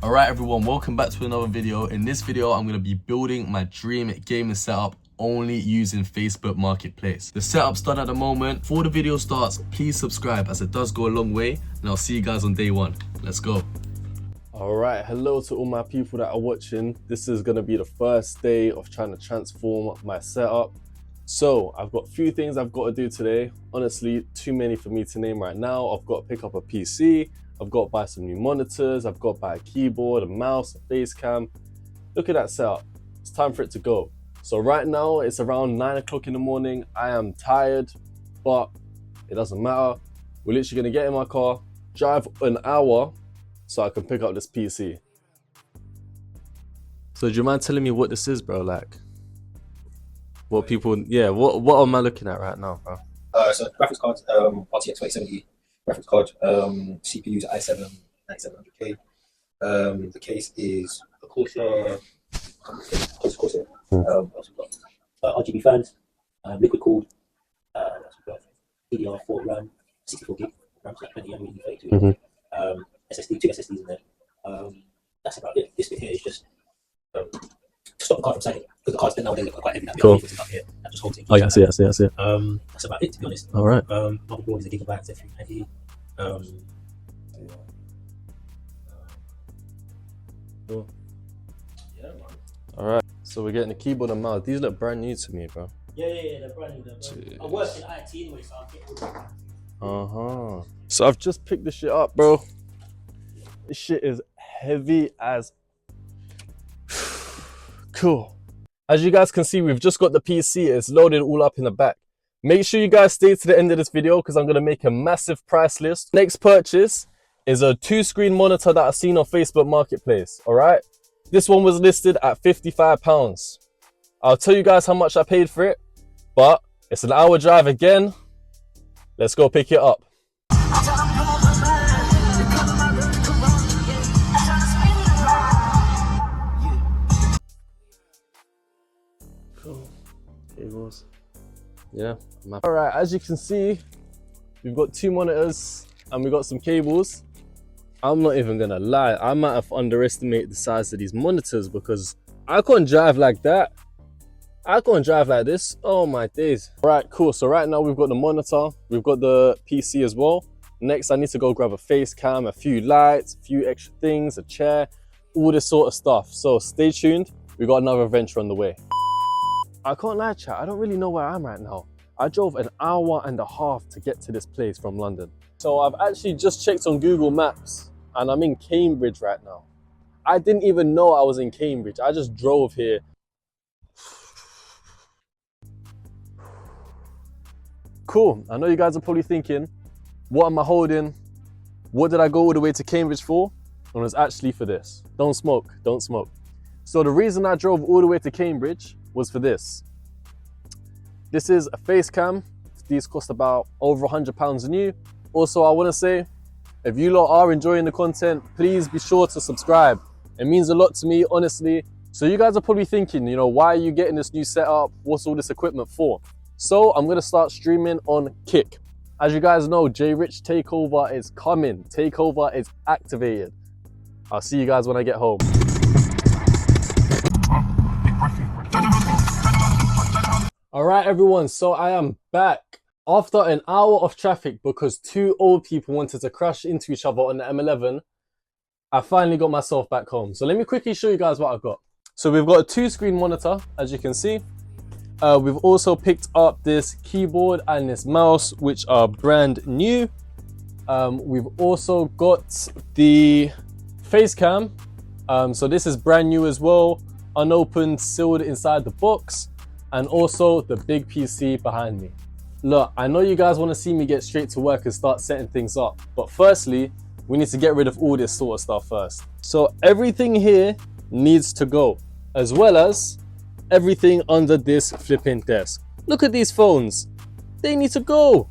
Alright everyone, welcome back to another video. In this video, I'm going to be building my dream gaming setup only using Facebook Marketplace. The setup's done at the moment. Before the video starts, please subscribe as it does go a long way, and I'll see you guys on day one. Let's go. Alright, hello to all my people that are watching. This is going to be the first day of trying to transform my setup. So I've got a few things I've got to do today. Honestly, too many for me to name right now. I've got to pick up a PC. I've got to buy some new monitors. I've got to buy a keyboard, a mouse, a face cam. Look at that setup. It's time for it to go. So right now it's around 9 o'clock in the morning. I am tired, but it doesn't matter. We're literally gonna get in my car, drive an hour so I can pick up this PC. So do you mind telling me what this is, bro? Like, what people, yeah, what am I looking at right now, bro? So graphics card, RTX 2070 graphics card, CPU is i7 9700K. The case is a Corsair. Also got RGB fans, liquid cooled. DDR4 RAM, 64 gig RAM, so 20 I'm using 32. SSD, two SSDs in there. That's about it. This bit here is just to stop the card from sagging, because the cards nowadays look quite heavy. Cool. Up here, that just holds it. Oh yeah, I see it. That's about it, to be honest. All right. Motherboard is a Gigabyte Z390. Cool. Yeah, man. All right. So we're getting the keyboard and mouse. These look brand new to me, bro. Yeah, they're brand new. I work in IT anyway, so I'll get So I've just picked this shit up, bro. This shit is heavy as. Cool. As you guys can see, we've just got the PC. It's loaded all up in the back. Make sure you guys stay to the end of this video because I'm going to make a massive price list. Next purchase is a 2-screen monitor that I've seen on Facebook Marketplace. All right. This one was listed at £55. I'll tell you guys how much I paid for it, but it's an hour drive again. Let's go pick it up. Cool. Cables. Yeah. All right, as you can see, we've got 2 monitors and we've got some cables. I'm not even gonna lie, I might have underestimated the size of these monitors because I can't drive like that. I can't drive like this. Oh my days. All right, cool. So right now we've got the monitor, we've got the PC as well. Next, I need to go grab a face cam, a few lights, a few extra things, a chair, all this sort of stuff. So stay tuned. We got another adventure on the way. I can't lie, chat. I don't really know where I am right now. I drove an hour and a half to get to this place from London. So I've actually just checked on Google Maps and I'm in Cambridge right now. I didn't even know I was in Cambridge. I just drove here. Cool. I know you guys are probably thinking, what am I holding? What did I go all the way to Cambridge for? And it was actually for this. Don't smoke, don't smoke. So the reason I drove all the way to Cambridge was for this. This is a face cam. These cost about over £100 new. Also, I want to say, if you lot are enjoying the content, please be sure to subscribe. It means a lot to me, honestly. So you guys are probably thinking, you know, why are you getting this new setup? What's all this equipment for? So I'm going to start streaming on Kick. As you guys know, J Rich Takeover is coming. Takeover is activated. I'll see you guys when I get home. All right, everyone. So I am back after an hour of traffic because 2 old people wanted to crash into each other on the M11. I finally got myself back home. So let me quickly show you guys what I've got. So we've got a 2-screen monitor, as you can see. We've also picked up this keyboard and this mouse, which are brand new. We've also got the face cam. So this is brand new as well, unopened, sealed inside the box, and also the big PC behind me. Look, I know you guys want to see me get straight to work and start setting things up, but firstly, we need to get rid of all this sort of stuff first. So everything here needs to go, as well as everything under this flipping desk. Look at these phones. They need to go.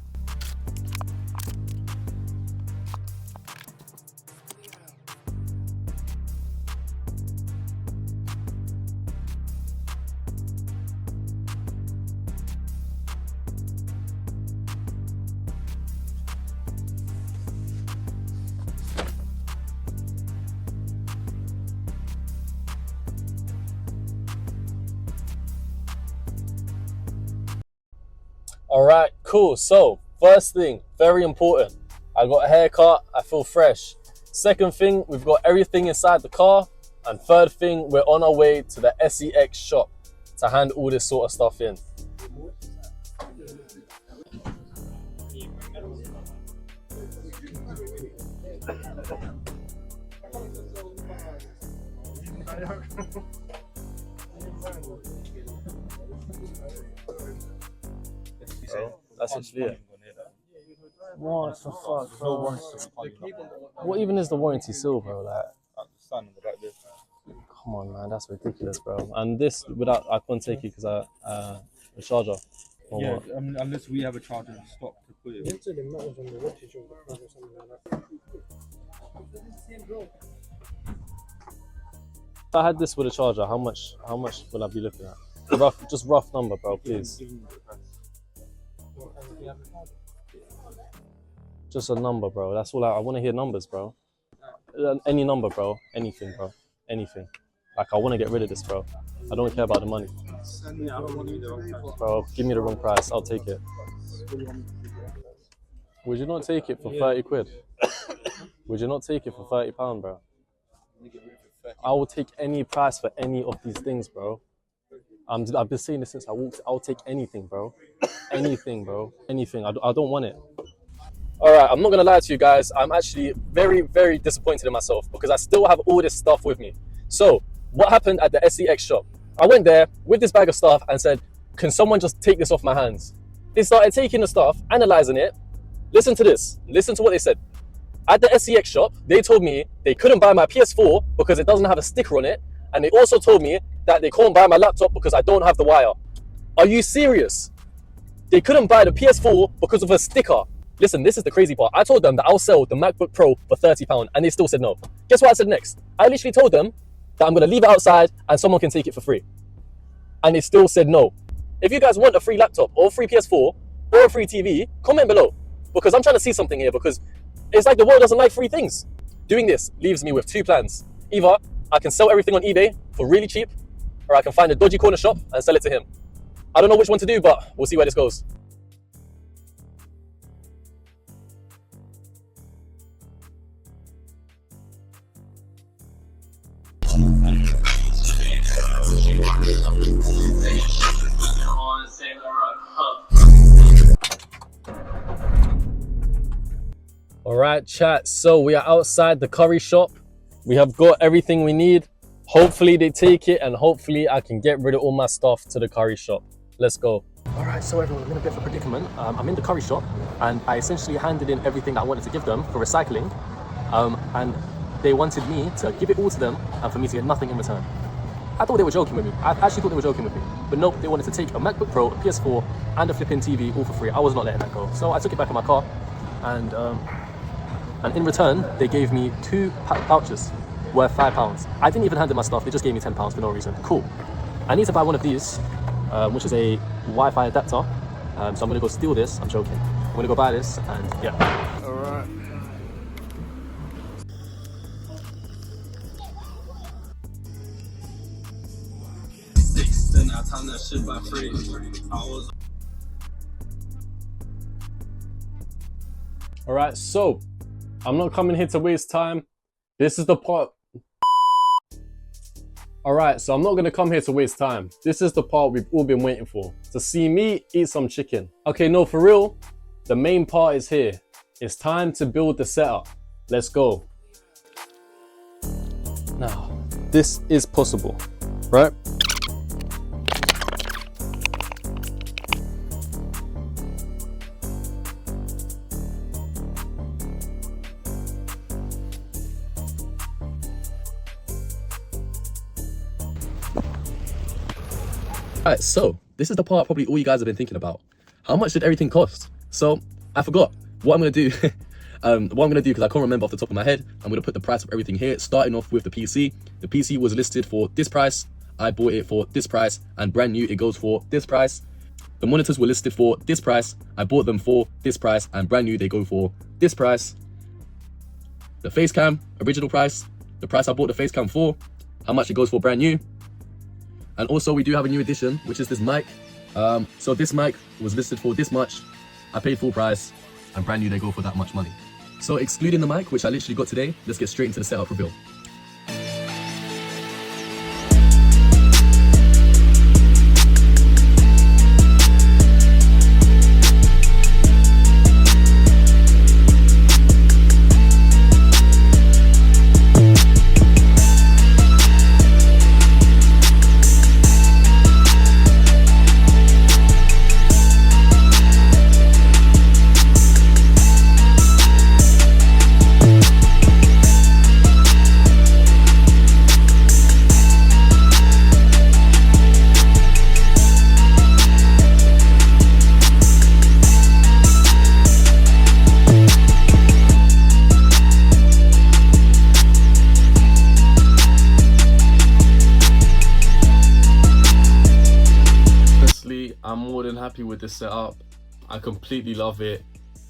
All right, cool. So first thing, very important. I got a haircut. I feel fresh. Second thing, we've got everything inside the car. And third thing, we're on our way to the SEX shop to hand all this sort of stuff in. Bro, that's actually it. What the fuck, bro? What even is the warranty still, bro? Like, come on, man, that's ridiculous, bro. And this, without, I couldn't take it because the charger. Or Yeah, what? unless we have a charger in stock to put it. If I had this with a charger, how much would I be looking at? Just rough number, bro, please. Just a number, bro. That's all I want to hear numbers, bro. Any number, bro. Anything, bro. Anything. Like, I want to get rid of this, bro. I don't care about the money. Bro, give me the wrong price. I'll take it. Would you not take it for 30 quid? Would you not take it for £30, bro? I will take any price for any of these things, bro. I've been saying this since I walked. I'll take anything, bro. Anything, bro. Anything. I don't want it. All right, I'm not going to lie to you guys. I'm actually very, very disappointed in myself because I still have all this stuff with me. So what happened at the SEX shop? I went there with this bag of stuff and said, can someone just take this off my hands? They started taking the stuff, analyzing it. Listen to this. Listen to what they said. At the SEX shop, they told me they couldn't buy my PS4 because it doesn't have a sticker on it. And they also told me that they can't buy my laptop because I don't have the wire. Are you serious? They couldn't buy the PS4 because of a sticker. Listen, this is the crazy part. I told them that I'll sell the MacBook Pro for £30 and they still said no. Guess what I said next? I literally told them that I'm going to leave it outside and someone can take it for free. And they still said no. If you guys want a free laptop or a free PS4 or a free TV, comment below. Because I'm trying to see something here because it's like the world doesn't like free things. Doing this leaves me with two plans. Either I can sell everything on eBay for really cheap, or I can find a dodgy corner shop and sell it to him. I don't know which one to do, but we'll see where this goes. All right, chat. So we are outside the curry shop. We have got everything we need. Hopefully they take it and hopefully I can get rid of all my stuff to the curry shop. Let's go. All right, so everyone, I'm in a bit of a predicament. I'm in the curry shop and I essentially handed in everything that I wanted to give them for recycling. And they wanted me to give it all to them and for me to get nothing in return. I thought they were joking with me. I actually thought they were joking with me. But nope, they wanted to take a MacBook Pro, a PS4 and a flipping TV all for free. I was not letting that go. So I took it back in my car and in return, they gave me 2 pouches worth £5. I didn't even hand them my stuff. They just gave me £10 for no reason. Cool. I need to buy one of these, which is a Wi-Fi adapter. So I'm going to go steal this. I'm joking. I'm going to go buy this and yeah. All right. All right, so I'm not coming here to waste time. This is the part. All right, so I'm not gonna come here to waste time. This is the part we've all been waiting for. To see me eat some chicken. Okay, no, for real, the main part is here. It's time to build the setup. Let's go. Now, this is possible, right? Alright, so this is the part probably all you guys have been thinking about. How much did everything cost? So I forgot what I'm gonna do. Because I can't remember off the top of my head, I'm gonna put the price of everything here, starting off with the PC. The PC was listed for this price. I bought it for this price, and brand new it goes for this price. The monitors were listed for this price. I bought them for this price, and brand new they go for this price. The face cam, original price, the price I bought the face cam for, how much it goes for brand new. And also we do have a new addition, which is this mic. So this mic was listed for this much. I paid full price, and brand new they go for that much money. So excluding the mic, which I literally got today, let's get straight into the setup reveal. I'm more than happy with this setup. I completely love it.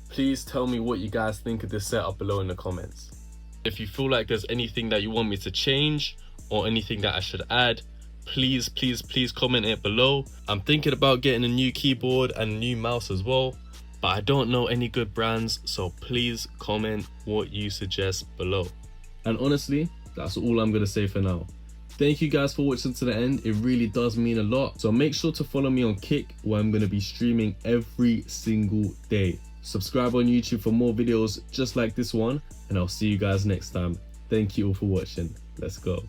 Please tell me what you guys think of this setup below in the comments. If you feel like there's anything that you want me to change or anything that I should add, please comment it below. I'm thinking about getting a new keyboard and a new mouse as well, but I don't know any good brands, so please comment what you suggest below. And honestly, that's all I'm gonna say for now. Thank you guys for watching to the end. It really does mean a lot. So make sure to follow me on Kick, where I'm going to be streaming every single day. Subscribe on YouTube for more videos just like this one, and I'll see you guys next time. Thank you all for watching. Let's go.